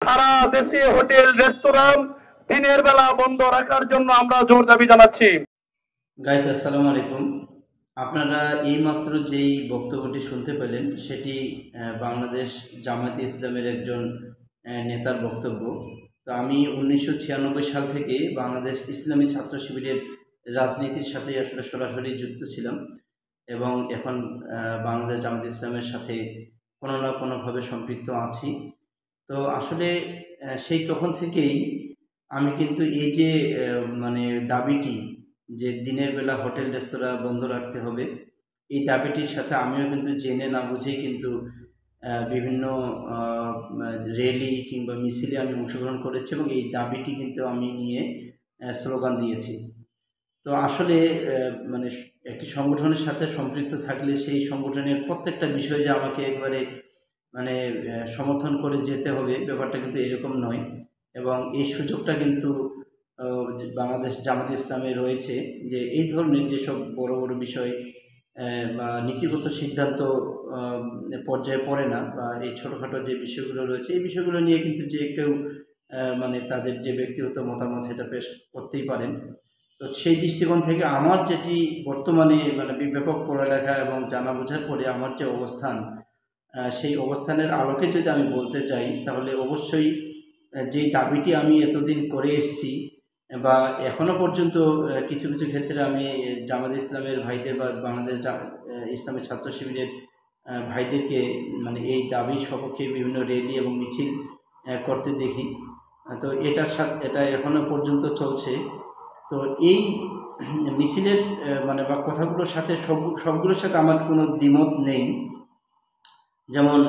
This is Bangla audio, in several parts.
সারা দেশে হোটেল রেস্তোরাঁ দিনের বেলা বন্ধ রাখার জন্য আমরা জোর দাবি জানাচ্ছি। গাইস, আসসালামু আলাইকুম। আপনারা এইমাত্র যেই বক্তব্যটি শুনতে পেলেন সেটি বাংলাদেশ জামায়াতে ইসলামের একজন নেতার বক্তব্য। তো আমি 1996 সাল থেকে বাংলাদেশ ইসলামী ছাত্র শিবিরের রাজনীতির সাথে আসলে সরাসরি যুক্ত ছিলাম এবং এখন বাংলাদেশ জামায়াতে ইসলামের সাথে কোনো না কোনোভাবে সম্পৃক্ত আছি। তো আসলে সেই তখন থেকেই আমি কিন্তু এই যে মানে দাবিটি যে দিনের বেলা হোটেল রেস্তোরাঁ বন্ধ রাখতে হবে, এই দাবিটির সাথে আমিও কিন্তু জেনে না বুঝেই কিন্তু বিভিন্ন র্যালি কিংবা মিছিলে আমি অংশগ্রহণ করেছি এবং এই দাবিটি কিন্তু আমি নিয়ে স্লোগান দিয়েছি। তো আসলে মানে একটি সংগঠনের সাথে সম্পৃক্ত থাকলে সেই সংগঠনের প্রত্যেকটা বিষয় যে আমাকে একবারে মানে সমর্থন করে যেতে হবে, ব্যাপারটা কিন্তু এরকম নয়। এবং এই সুযোগটা কিন্তু বাংলাদেশ জামায়াতে ইসলামে রয়েছে যে এই ধরনের যেসব বড় বড় বিষয় বা নীতিগত সিদ্ধান্ত পর্যায়ে পড়ে না, বা এই ছোটোখাটো যে বিষয়গুলো রয়েছে এই বিষয়গুলো নিয়ে কিন্তু যে কেউ মানে তাদের যে ব্যক্তিগত মতামত সেটা পেশ করতেই পারেন। তো সেই দৃষ্টিকোণ থেকে আমার যেটি বর্তমানে মানে ব্যাপক পড়ালেখা এবং জানা বোঝার পরে আমার যে অবস্থান, সেই অবস্থানের আলোকে যদি আমি বলতে চাই তাহলে অবশ্যই যেই দাবিটি আমি এতদিন করে এসেছি বা এখনও পর্যন্ত কিছু কিছু ক্ষেত্রে আমি জামায়াতে ইসলামের ভাইদের বা বাংলাদেশ ইসলামী ছাত্র শিবিরের ভাইদেরকে মানে এই দাবির সপক্ষে বিভিন্ন র্যালি এবং মিছিল করতে দেখি। তো এটার সাথে এটা এখনও পর্যন্ত চলছে। তো এই মিছিলের মানে বা কথাগুলোর সাথে সবগুলোর সাথে আমার কোনো দ্বিমত নেই। যেমন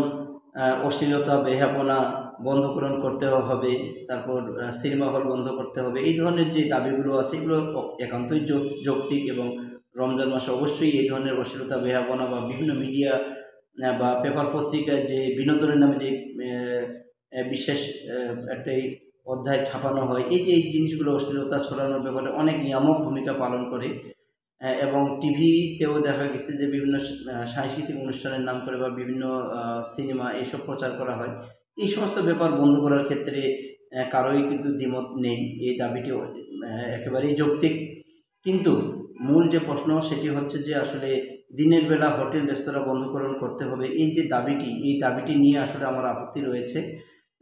অশ্লীলতা বেহাপনা বন্ধকরণ করতে হবে, তারপর সিনেমা হল বন্ধ করতে হবে, এই ধরনের যে দাবিগুলো আছে এগুলো একান্তই যৌক্তিক। এবং রমজান মাসে অবশ্যই এই ধরনের অশ্লীলতা বেহাপনা বা বিভিন্ন মিডিয়া বা পেপার পত্রিকায় যে বিনোদনের নামে যে বিশেষ একটাই অধ্যায় ছাপানো হয়, এই যে এই জিনিসগুলো অশ্লীলতা ছড়ানোর ব্যাপারে অনেক নিয়ামক ভূমিকা পালন করে। এবং টিভিতেও দেখা গেছে যে বিভিন্ন সাংস্কৃতিক অনুষ্ঠানের নাম করে বা বিভিন্ন সিনেমা এইসব প্রচার করা হয়। এই সমস্ত ব্যাপার বন্ধ করার ক্ষেত্রে কারোই কিন্তু দ্বিমত নেই, এই দাবিটি একেবারেই যৌক্তিক। কিন্তু মূল যে প্রশ্ন সেটি হচ্ছে যে আসলে দিনের বেলা হোটেল রেস্তোরাঁ বন্ধকরণ করতে হবে, এই যে দাবিটি, এই দাবিটি নিয়ে আসলে আমার আপত্তি রয়েছে।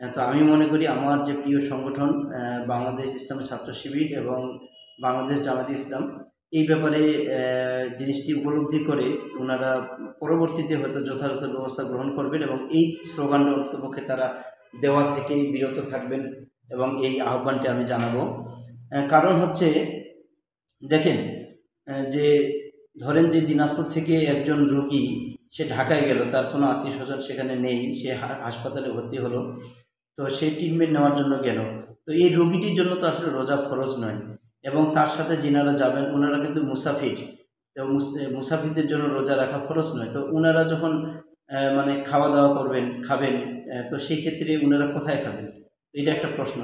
তো আমি মনে করি আমার যে প্রিয় সংগঠন বাংলাদেশ ইসলামী ছাত্র শিবির এবং বাংলাদেশ জামায়াতে ইসলাম এই ব্যাপারে জিনিসটি উপলব্ধি করে ওনারা পরবর্তীতে হয়তো যথাযথ ব্যবস্থা গ্রহণ করবেন এবং এই স্লোগানটা অন্ততপক্ষে তারা দেওয়া থেকেই বিরত থাকবেন এবং এই আহ্বানটি আমি জানাবো। কারণ হচ্ছে দেখেন, যে ধরেন যে দিনাজপুর থেকে একজন রোগী সে ঢাকায় গেল, তার কোনো আত্মীয় স্বজন সেখানে নেই, সে হাসপাতালে ভর্তি হলো, তো সেই ট্রিটমেন্ট নেওয়ার জন্য গেল। তো এই রোগীটির জন্য তো আসলে রোজা ফরজ নয় এবং তার সাথে যিনারা যাবেন ওনারা কিন্তু মুসাফির। তো মুসাফিরদের জন্য রোজা রাখা ফরজ নয়। তো ওনারা যখন মানে খাওয়া দাওয়া খাবেন, তো সেই ক্ষেত্রে ওনারা কোথায় খাবেন, এটা একটা প্রশ্ন।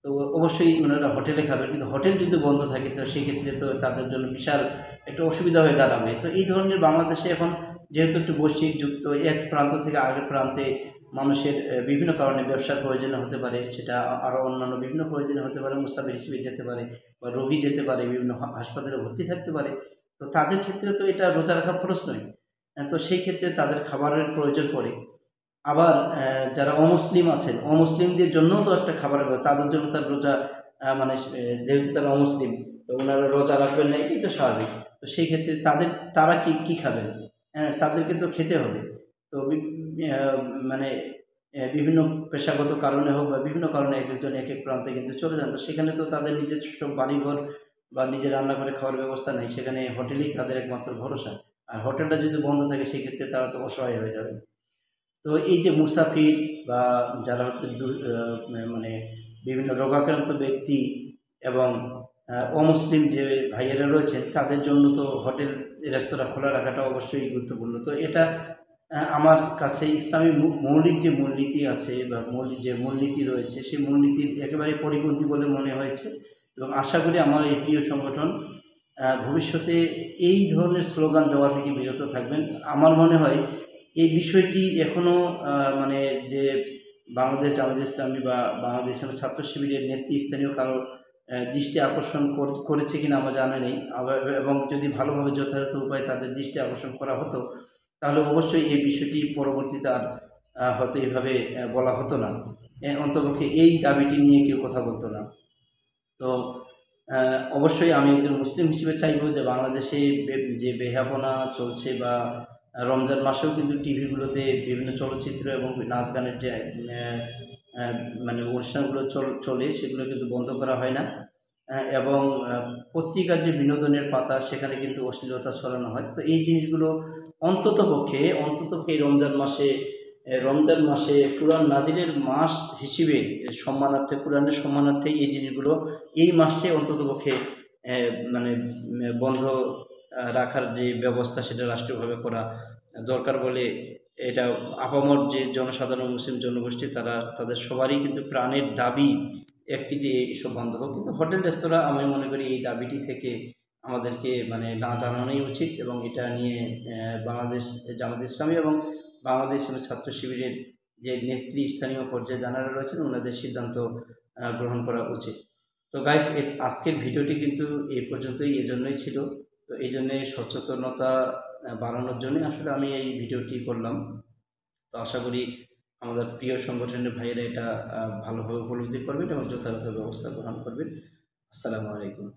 তো অবশ্যই ওনারা হোটেলে খাবেন, কিন্তু হোটেল যদি বন্ধ থাকে তো সেই ক্ষেত্রে তো তাদের জন্য বিশাল একটা অসুবিধা হয়ে দাঁড়াবে। তো এই ধরনের বাংলাদেশে এখন যেহেতু একটু বৈশ্বিক যুক্ত, এক প্রান্ত থেকে আরেক প্রান্তে মানুষের বিভিন্ন কারণে ব্যবসার প্রয়োজনে হতে পারে, সেটা আরও অন্যান্য বিভিন্ন প্রয়োজনে হতে পারে, মুসাফির হিসেবে যেতে পারে বা রোগী যেতে পারে, বিভিন্ন হাসপাতালে ভর্তি থাকতে পারে। তো তাদের ক্ষেত্রে তো এটা রোজা রাখা ফরজ নয়। তো সেই ক্ষেত্রে তাদের খাবারের প্রয়োজন পড়ে। আবার যারা অমুসলিম আছেন, অমুসলিমদের জন্যও তো একটা খাবারের তাদের জন্য তার রোজা মানে যেহেতু তারা অমুসলিম, তো ওনারা রোজা রাখবেন না, এটাই তো স্বাভাবিক। তো সেই ক্ষেত্রে তারা কি খাবেন? তাদেরকে তো খেতে হবে। তো মানে বিভিন্ন পেশাগত কারণে হোক বা বিভিন্ন কারণে এক একজন এক এক প্রান্তে কিন্তু চলে যান, তো সেখানে তো তাদের নিজস্ব বাড়িঘর বা নিজের রান্না করে খাওয়ার ব্যবস্থা নেই, সেখানে হোটেলেই তাদের একমাত্র ভরসা। আর হোটেলটা যদি বন্ধ থাকে সেই ক্ষেত্রে তারা তো অসহায় হয়ে যাবে। তো এই যে মুসাফির বা যারা হচ্ছে মানে বিভিন্ন রোগাক্রান্ত ব্যক্তি এবং অমুসলিম যে ভাইয়েরা রয়েছেন তাদের জন্য তো হোটেল রেস্তোরাঁ খোলা রাখাটা অবশ্যই গুরুত্বপূর্ণ। তো এটা আমার কাছে ইসলামী মৌলিক যে মূলনীতি আছে বা যে মূলনীতি রয়েছে সেই মূলনীতির একেবারে পরিপন্থী বলে মনে হয়েছে। এবং আশা করি আমার এই প্রিয় সংগঠন ভবিষ্যতে এই ধরনের স্লোগান দেওয়া থেকে বিরত থাকবেন। আমার মনে হয় এই বিষয়টি এখনও মানে যে বাংলাদেশ জামায়াতে ইসলামী বা বাংলাদেশ ইসলামী ছাত্র শিবিরের নেতৃস্থানীয় কারো দৃষ্টি আকর্ষণ করেছে কিনা আমার জানা নেই। এবং যদি ভালোভাবে যথাযথ উপায়ে তাদের দৃষ্টি আকর্ষণ করা হতো তাহলে অবশ্যই এই বিষয়টি পরবর্তীতে আর হয়তো এইভাবে বলা হতো না, অন্তপক্ষে এই দাবিটি নিয়ে কেউ কথা বলতো না। তো অবশ্যই আমি একজন মুসলিম হিসেবে চাইব যে বাংলাদেশে যে বেহাপনা চলছে বা রমজান মাসেও কিন্তু টিভিগুলোতে বিভিন্ন চলচ্চিত্র এবং নাচ গানের যে মানে অনুষ্ঠানগুলো চলে সেগুলো কিন্তু বন্ধ করা হয় না। এবং পত্রিকার যে বিনোদনের পাতা সেখানে কিন্তু অশ্লীলতা ছড়ানো হয়। তো এই জিনিসগুলো অন্ততপক্ষে এই রমজান মাসে কুরআন নাজিলের মাস হিসেবে সম্মানার্থে, কুরআনের সম্মানার্থে এই জিনিসগুলো এই মাসে অন্ততপক্ষে মানে বন্ধ রাখার যে ব্যবস্থা সেটা রাষ্ট্রীয়ভাবে করা দরকার বলে এটা আপামর যে জনসাধারণ মুসলিম জনগোষ্ঠী তাদের সবারই কিন্তু প্রাণের দাবি একটি যে এইসব বন্ধ হোক। কিন্তু হোটেল রেস্তোরাঁ আমি মনে করি এই দাবিটি থেকে আমাদেরকে মানে না জানানোই উচিত, এবং এটা নিয়ে বাংলাদেশ জামায়াতে ইসলামী এবং বাংলাদেশ ছাত্র শিবিরের যে নেতৃস্থানীয় পর্যায়ে যারা রয়েছেন ওনাদের সিদ্ধান্ত গ্রহণ করা উচিত। তো গাইস, আজকের ভিডিওটি কিন্তু এই পর্যন্তই এজন্যই ছিল। তো এই জন্যে সচেতনতা বাড়ানোর জন্যই আসলে আমি এই ভিডিওটি করলাম। তো আশা করি আমাদের প্রিয় সংগঠনের ভাইয়েরা এটা ভালোভাবে উপলব্ধি করবেন এবং যথাযথ ব্যবস্থা গ্রহণ করবেন। আসসালামু আলাইকুম।